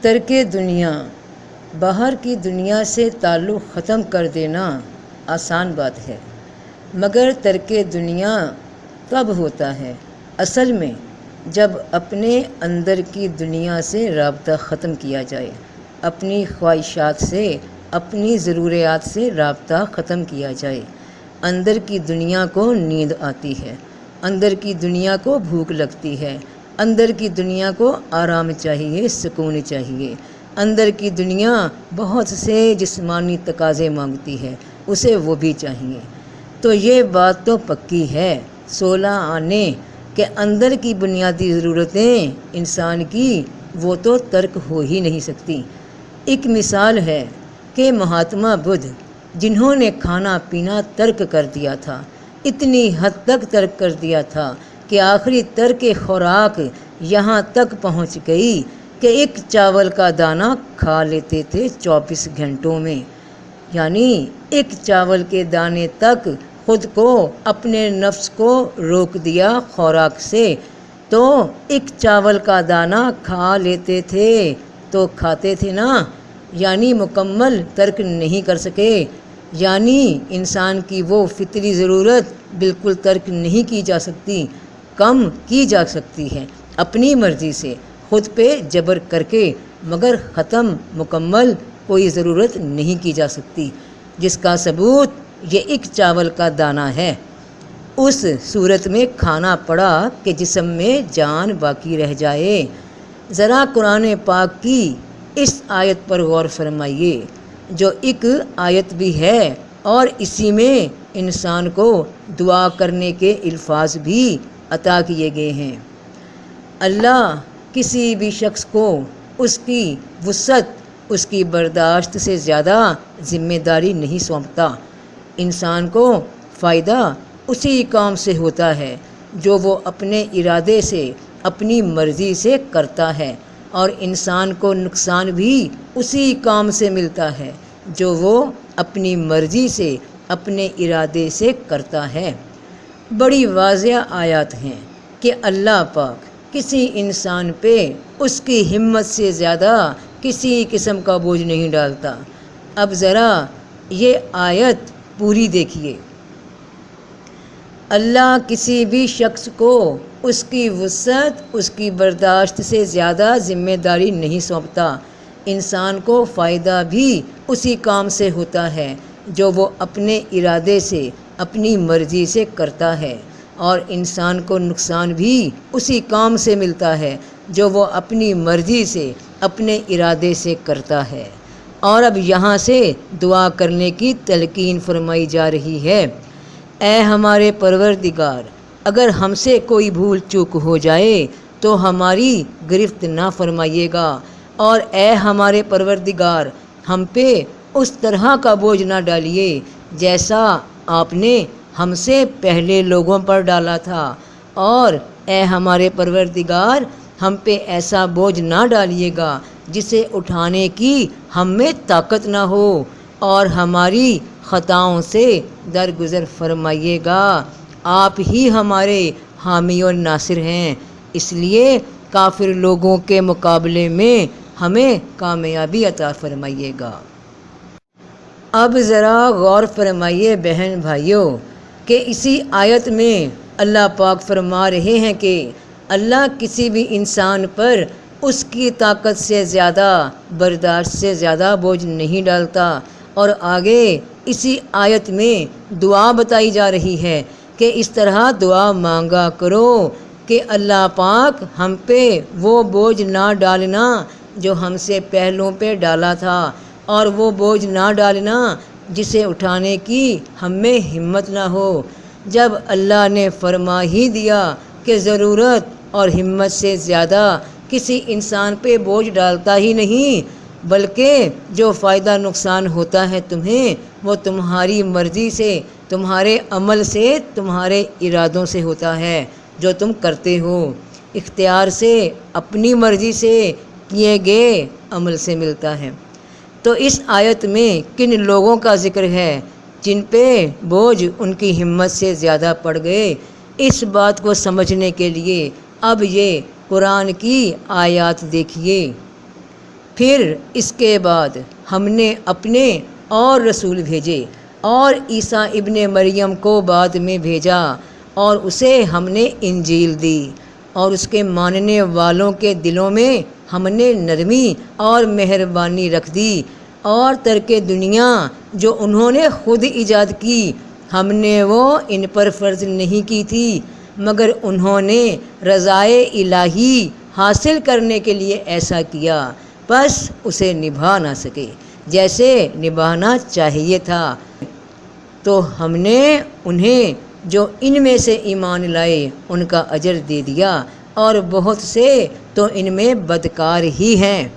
ترک دنیا، باہر کی دنیا سے تعلق ختم کر دینا آسان بات ہے، مگر ترک دنیا کب ہوتا ہے؟ اصل میں جب اپنے اندر کی دنیا سے رابطہ ختم کیا جائے، اپنی خواہشات سے، اپنی ضروریات سے رابطہ ختم کیا جائے۔ اندر کی دنیا کو نیند آتی ہے، اندر کی دنیا کو بھوک لگتی ہے، اندر کی دنیا کو آرام چاہیے، سکون چاہیے۔ اندر کی دنیا بہت سے جسمانی تقاضے مانگتی ہے، اسے وہ بھی چاہیے۔ تو یہ بات تو پکی ہے 16 آنے کہ اندر کی بنیادی ضرورتیں انسان کی وہ تو ترک ہو ہی نہیں سکتی۔ ایک مثال ہے کہ مہاتما بدھ، جنہوں نے کھانا پینا ترک کر دیا تھا، اتنی حد تک ترک کر دیا تھا کہ آخری ترک خوراک یہاں تک پہنچ گئی کہ ایک چاول کا دانہ کھا لیتے تھے 24 گھنٹوں میں۔ یعنی ایک چاول کے دانے تک خود کو، اپنے نفس کو روک دیا خوراک سے، تو ایک چاول کا دانہ کھا لیتے تھے تو کھاتے تھے نا، یعنی مکمل ترک نہیں کر سکے۔ یعنی انسان کی وہ فطری ضرورت بالکل ترک نہیں کی جا سکتی، کم کی جا سکتی ہے اپنی مرضی سے، خود پہ جبر کر کے، مگر ختم مکمل کوئی ضرورت نہیں کی جا سکتی، جس کا ثبوت یہ ایک چاول کا دانہ ہے۔ اس صورت میں کھانا پڑا کہ جسم میں جان باقی رہ جائے۔ ذرا قرآن پاک کی اس آیت پر غور فرمائیے، جو ایک آیت بھی ہے اور اسی میں انسان کو دعا کرنے کے الفاظ بھی عطا کیے گئے ہیں۔ اللہ کسی بھی شخص کو اس کی وسعت، اس کی برداشت سے زیادہ ذمہ داری نہیں سونپتا۔ انسان کو فائدہ اسی کام سے ہوتا ہے جو وہ اپنے ارادے سے، اپنی مرضی سے کرتا ہے، اور انسان کو نقصان بھی اسی کام سے ملتا ہے جو وہ اپنی مرضی سے، اپنے ارادے سے کرتا ہے۔ بڑی واضح آیات ہیں کہ اللہ پاک کسی انسان پہ اس کی ہمت سے زیادہ کسی قسم کا بوجھ نہیں ڈالتا۔ اب ذرا یہ آیت پوری دیکھیے۔ اللہ کسی بھی شخص کو اس کی وسعت، اس کی برداشت سے زیادہ ذمہ داری نہیں سونپتا۔ انسان کو فائدہ بھی اسی کام سے ہوتا ہے جو وہ اپنے ارادے سے، اپنی مرضی سے کرتا ہے، اور انسان کو نقصان بھی اسی کام سے ملتا ہے جو وہ اپنی مرضی سے، اپنے ارادے سے کرتا ہے۔ اور اب یہاں سے دعا کرنے کی تلقین فرمائی جا رہی ہے۔ اے ہمارے پروردگار، اگر ہم سے کوئی بھول چوک ہو جائے تو ہماری گرفت نہ فرمائیے گا، اور اے ہمارے پروردگار، ہم پہ اس طرح کا بوجھ نہ ڈالیے جیسا آپ نے ہم سے پہلے لوگوں پر ڈالا تھا، اور اے ہمارے پروردگار، ہم پہ ایسا بوجھ نہ ڈالیے گا جسے اٹھانے کی ہم میں طاقت نہ ہو، اور ہماری خطاؤں سے درگزر فرمائیے گا۔ آپ ہی ہمارے حامی اور ناصر ہیں، اس لیے کافر لوگوں کے مقابلے میں ہمیں کامیابی عطا فرمائیے گا۔ اب ذرا غور فرمائیے بہن بھائیوں کہ اسی آیت میں اللہ پاک فرما رہے ہیں کہ اللہ کسی بھی انسان پر اس کی طاقت سے زیادہ، برداشت سے زیادہ بوجھ نہیں ڈالتا، اور آگے اسی آیت میں دعا بتائی جا رہی ہے کہ اس طرح دعا مانگا کرو کہ اللہ پاک ہم پہ وہ بوجھ نہ ڈالنا جو ہم سے پہلوں پہ ڈالا تھا، اور وہ بوجھ نہ ڈالنا جسے اٹھانے کی ہم میں ہمت نہ ہو۔ جب اللہ نے فرما ہی دیا کہ ضرورت اور ہمت سے زیادہ کسی انسان پہ بوجھ ڈالتا ہی نہیں، بلکہ جو فائدہ نقصان ہوتا ہے تمہیں، وہ تمہاری مرضی سے، تمہارے عمل سے، تمہارے ارادوں سے ہوتا ہے جو تم کرتے ہو، اختیار سے، اپنی مرضی سے کیے گئے عمل سے ملتا ہے۔ تو اس آیت میں کن لوگوں کا ذکر ہے جن پہ بوجھ ان کی ہمت سے زیادہ پڑ گئے؟ اس بات کو سمجھنے کے لیے اب یہ قرآن کی آیات دیکھیے۔ پھر اس کے بعد ہم نے اپنے اور رسول بھیجے اور عیسیٰ ابن مریم کو بعد میں بھیجا اور اسے ہم نے انجیل دی اور اس کے ماننے والوں کے دلوں میں ہم نے نرمی اور مہربانی رکھ دی اور ترک دنیا جو انہوں نے خود ایجاد کی ہم نے وہ ان پر فرض نہیں کی تھی مگر انہوں نے رضائے الہی حاصل کرنے کے لیے ایسا کیا بس اسے نبھا نہ سکے جیسے نبھانا چاہیے تھا تو ہم نے انہیں جو ان میں سے ایمان لائے ان کا اجر دے دیا اور بہت سے تو ان میں بدکار ہی ہیں۔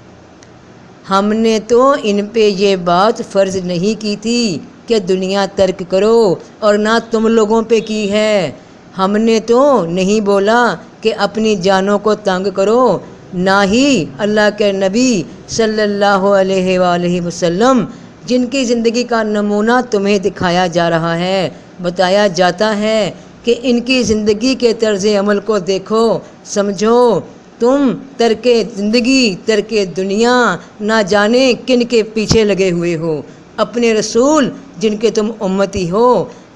ہم نے تو ان پہ یہ بات فرض نہیں کی تھی کہ دنیا ترک کرو اور نہ تم لوگوں پہ کی ہے۔ ہم نے تو نہیں بولا کہ اپنی جانوں کو تنگ کرو، نہ ہی اللہ کے نبی صلی اللہ علیہ وآلہ وسلم جن کی زندگی کا نمونہ تمہیں دکھایا جا رہا ہے بتایا جاتا ہے کہ ان کی زندگی کے طرز عمل کو دیکھو سمجھو۔ تم ترک زندگی ترک دنیا نہ جانے کن کے پیچھے لگے ہوئے ہو، اپنے رسول جن کے تم امتی ہو،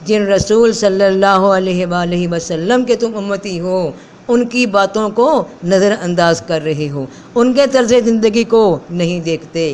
جن رسول صلی اللہ علیہ وآلہ وسلم کے تم امتی ہو ان کی باتوں کو نظر انداز کر رہے ہو، ان کے طرز زندگی کو نہیں دیکھتے۔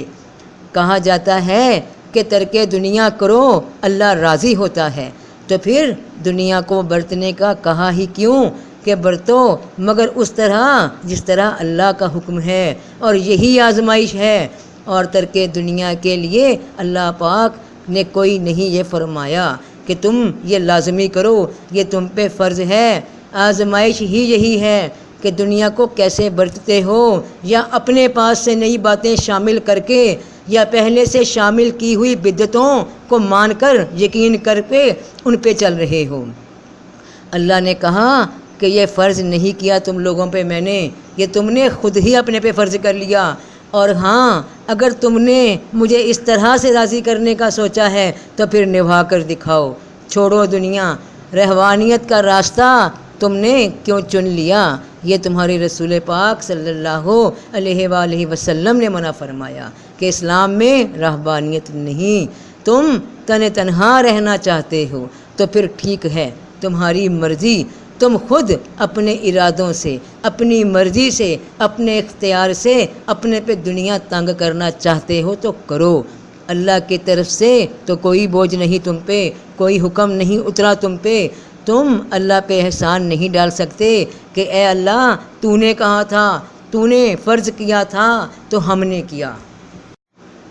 کہا جاتا ہے کہ ترک دنیا کرو اللہ راضی ہوتا ہے، تو پھر دنیا کو برتنے کا کہا ہی کیوں کہ برتو مگر اس طرح جس طرح اللہ کا حکم ہے، اور یہی آزمائش ہے۔ اور ترک دنیا کے لیے اللہ پاک نے کوئی نہیں یہ فرمایا کہ تم یہ لازمی کرو، یہ تم پہ فرض ہے۔ آزمائش ہی یہی ہے کہ دنیا کو کیسے برتتے ہو، یا اپنے پاس سے نئی باتیں شامل کر کے یا پہلے سے شامل کی ہوئی بدعتوں کو مان کر یقین کر کے ان پہ چل رہے ہو۔ اللہ نے کہا کہ یہ فرض نہیں کیا تم لوگوں پہ میں نے، یہ تم نے خود ہی اپنے پہ فرض کر لیا۔ اور ہاں اگر تم نے مجھے اس طرح سے راضی کرنے کا سوچا ہے تو پھر نبھا کر دکھاؤ، چھوڑو دنیا، رہبانیت کا راستہ تم نے کیوں چن لیا؟ یہ تمہارے رسول پاک صلی اللہ علیہ وآلہ وسلم نے منع فرمایا کہ اسلام میں رہبانیت نہیں۔ تم تنہا رہنا چاہتے ہو تو پھر ٹھیک ہے، تمہاری مرضی، تم خود اپنے ارادوں سے، اپنی مرضی سے، اپنے اختیار سے اپنے پہ دنیا تنگ کرنا چاہتے ہو تو کرو۔ اللہ کی طرف سے تو کوئی بوجھ نہیں تم پہ، کوئی حکم نہیں اترا تم پہ۔ تم اللہ پہ احسان نہیں ڈال سکتے کہ اے اللہ تو نے کہا تھا، تو نے فرض کیا تھا تو ہم نے کیا۔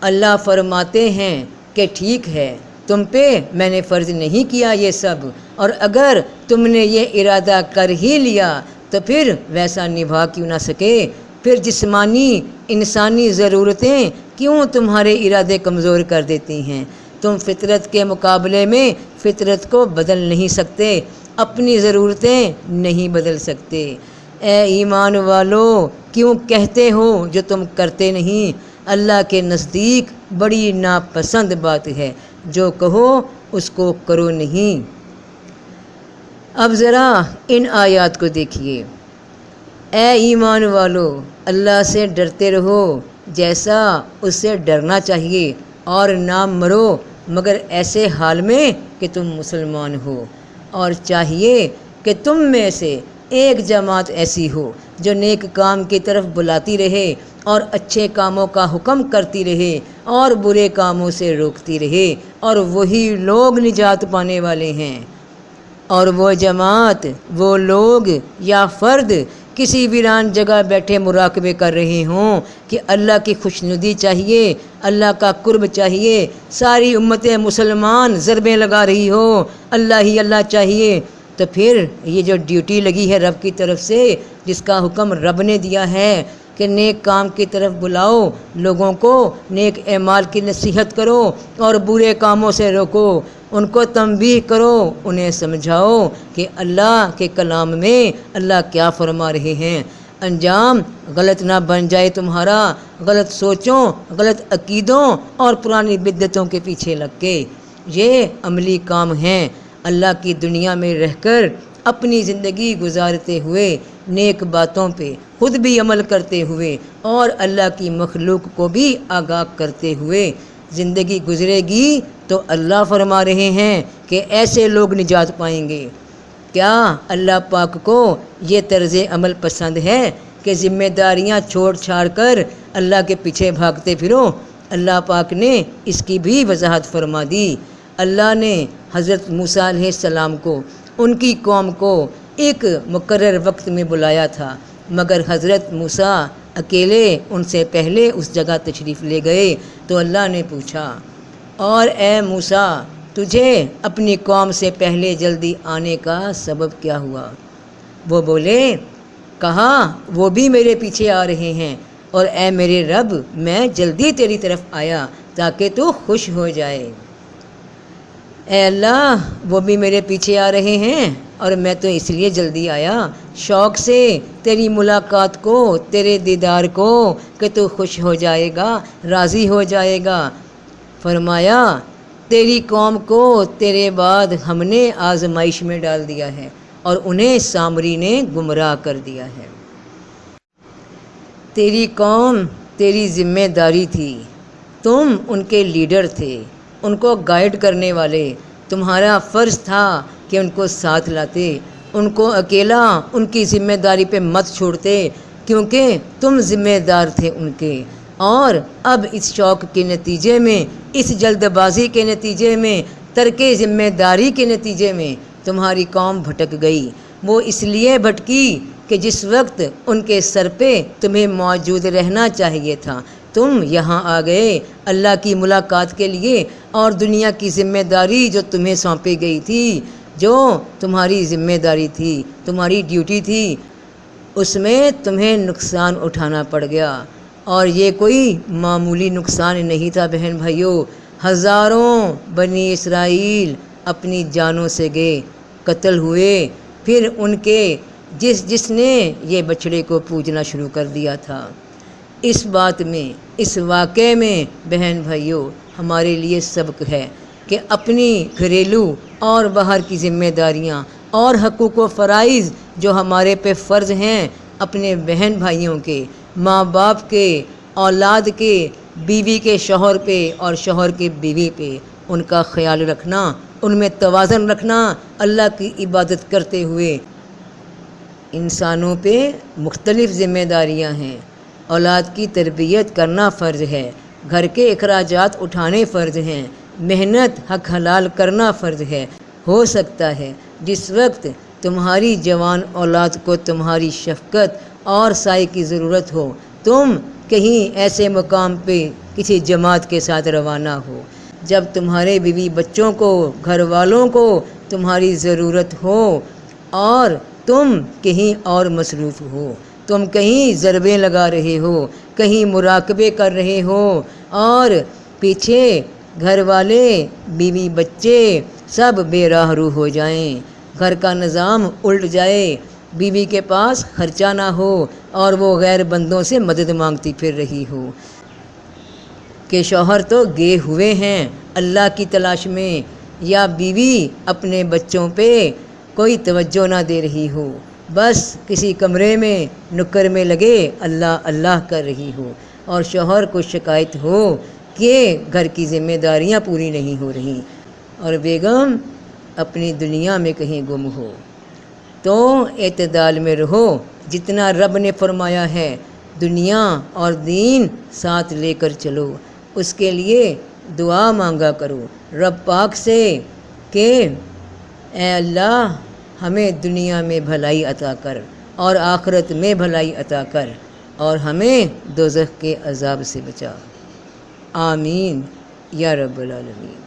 اللہ فرماتے ہیں کہ ٹھیک ہے تم پہ میں نے فرض نہیں کیا یہ سب، اور اگر تم نے یہ ارادہ کر ہی لیا تو پھر ویسا نبھا کیوں نہ سکے؟ پھر جسمانی انسانی ضرورتیں کیوں تمہارے ارادے کمزور کر دیتی ہیں؟ تم فطرت کے مقابلے میں فطرت کو بدل نہیں سکتے، اپنی ضرورتیں نہیں بدل سکتے۔ اے ایمان والو کیوں کہتے ہو جو تم کرتے نہیں؟ اللہ کے نزدیک بڑی ناپسند بات ہے جو کہو اس کو کرو نہیں۔ اب ذرا ان آیات کو دیکھیے۔ اے ایمان والو اللہ سے ڈرتے رہو جیسا اس سے ڈرنا چاہیے، اور نہ مرو مگر ایسے حال میں کہ تم مسلمان ہو، اور چاہیے کہ تم میں سے ایک جماعت ایسی ہو جو نیک کام کی طرف بلاتی رہے اور اچھے کاموں کا حکم کرتی رہے اور برے کاموں سے روکتی رہے، اور وہی لوگ نجات پانے والے ہیں۔ اور وہ جماعت، وہ لوگ یا فرد کسی ویران جگہ بیٹھے مراقبے کر رہے ہوں کہ اللہ کی خوشنودی چاہیے، اللہ کا قرب چاہیے، ساری امت مسلمان ضربیں لگا رہی ہو، اللہ ہی اللہ چاہیے، تو پھر یہ جو ڈیوٹی لگی ہے رب کی طرف سے، جس کا حکم رب نے دیا ہے کہ نیک کام کی طرف بلاؤ، لوگوں کو نیک اعمال کی نصیحت کرو اور برے کاموں سے روکو، ان کو تنبیہ کرو، انہیں سمجھاؤ کہ اللہ کے کلام میں اللہ کیا فرما رہے ہیں۔ انجام غلط نہ بن جائے تمہارا، غلط سوچوں، غلط عقیدوں اور پرانی بدعتوں کے پیچھے لگ کے۔ یہ عملی کام ہیں۔ اللہ کی دنیا میں رہ کر اپنی زندگی گزارتے ہوئے نیک باتوں پہ خود بھی عمل کرتے ہوئے اور اللہ کی مخلوق کو بھی آگاہ کرتے ہوئے زندگی گزرے گی تو اللہ فرما رہے ہیں کہ ایسے لوگ نجات پائیں گے۔ کیا اللہ پاک کو یہ طرز عمل پسند ہے کہ ذمہ داریاں چھوڑ چھاڑ کر اللہ کے پیچھے بھاگتے پھرو؟ اللہ پاک نے اس کی بھی وضاحت فرما دی۔ اللہ نے حضرت موسیٰ علیہ السلام کو ان کی قوم کو ایک مقرر وقت میں بلایا تھا، مگر حضرت موسیٰ اکیلے ان سے پہلے اس جگہ تشریف لے گئے تو اللہ نے پوچھا، اور اے موسیٰ تجھے اپنی قوم سے پہلے جلدی آنے کا سبب کیا ہوا؟ وہ بولے، کہا وہ بھی میرے پیچھے آ رہے ہیں، اور اے میرے رب میں جلدی تیری طرف آیا تاکہ تو خوش ہو جائے۔ اے اللہ وہ بھی میرے پیچھے آ رہے ہیں اور میں تو اس لیے جلدی آیا شوق سے تیری ملاقات کو، تیرے دیدار کو، کہ تو خوش ہو جائے گا، راضی ہو جائے گا۔ فرمایا تیری قوم کو تیرے بعد ہم نے آزمائش میں ڈال دیا ہے اور انہیں سامری نے گمراہ کر دیا ہے۔ تیری قوم تیری ذمہ داری تھی، تم ان کے لیڈر تھے، ان کو گائیڈ کرنے والے، تمہارا فرض تھا کہ ان کو ساتھ لاتے، ان کو اکیلا ان کی ذمہ داری پہ مت چھوڑتے، کیونکہ تم ذمہ دار تھے ان کے۔ اور اب اس شوق کے نتیجے میں، اس جلد بازی کے نتیجے میں، ترک ذمہ داری کے نتیجے میں تمہاری قوم بھٹک گئی۔ وہ اس لیے بھٹکی کہ جس وقت ان کے سر پہ تمہیں موجود رہنا چاہیے تھا تم یہاں آ گئے اللہ کی ملاقات کے لیے، اور دنیا کی ذمہ داری جو تمہیں سونپی گئی تھی، جو تمہاری ذمہ داری تھی، تمہاری ڈیوٹی تھی، اس میں تمہیں نقصان اٹھانا پڑ گیا۔ اور یہ کوئی معمولی نقصان نہیں تھا بہن بھائیوں، ہزاروں بنی اسرائیل اپنی جانوں سے گئے، قتل ہوئے، پھر ان کے جس نے یہ بچڑے کو پوجنا شروع کر دیا تھا۔ اس بات میں، اس واقعے میں بہن بھائیوں ہمارے لیے سبق ہے کہ اپنی گھریلو اور باہر کی ذمہ داریاں اور حقوق و فرائض جو ہمارے پہ فرض ہیں، اپنے بہن بھائیوں کے، ماں باپ کے، اولاد کے، بیوی کے شوہر پہ اور شوہر کے بیوی پہ، ان کا خیال رکھنا، ان میں توازن رکھنا، اللہ کی عبادت کرتے ہوئے۔ انسانوں پہ مختلف ذمہ داریاں ہیں، اولاد کی تربیت کرنا فرض ہے، گھر کے اخراجات اٹھانے فرض ہیں، محنت حق حلال کرنا فرض ہے۔ ہو سکتا ہے جس وقت تمہاری جوان اولاد کو تمہاری شفقت اور سائے کی ضرورت ہو، تم کہیں ایسے مقام پہ کسی جماعت کے ساتھ روانہ ہو، جب تمہارے بیوی بچوں کو، گھر والوں کو تمہاری ضرورت ہو اور تم کہیں اور مصروف ہو، تم کہیں ضربیں لگا رہے ہو، کہیں مراقبے کر رہے ہو، اور پیچھے گھر والے، بیوی بچے سب بے راہ رو ہو جائیں، گھر کا نظام الٹ جائے، بیوی کے پاس خرچہ نہ ہو اور وہ غیر بندوں سے مدد مانگتی پھر رہی ہو، کہ شوہر تو گئے ہوئے ہیں اللہ کی تلاش میں، یا بیوی اپنے بچوں پہ کوئی توجہ نہ دے رہی ہو، بس کسی کمرے میں نکر میں لگے اللہ اللہ کر رہی ہو، اور شوہر کو شکایت ہو کہ گھر کی ذمہ داریاں پوری نہیں ہو رہی، اور بیگم اپنی دنیا میں کہیں گم ہو، تو اعتدال میں رہو، جتنا رب نے فرمایا ہے دنیا اور دین ساتھ لے کر چلو، اس کے لیے دعا مانگا کرو رب پاک سے کہ اے اللہ ہمیں دنیا میں بھلائی عطا کر اور آخرت میں بھلائی عطا کر، اور ہمیں دوزخ کے عذاب سے بچا۔ آمین یا رب العالمین۔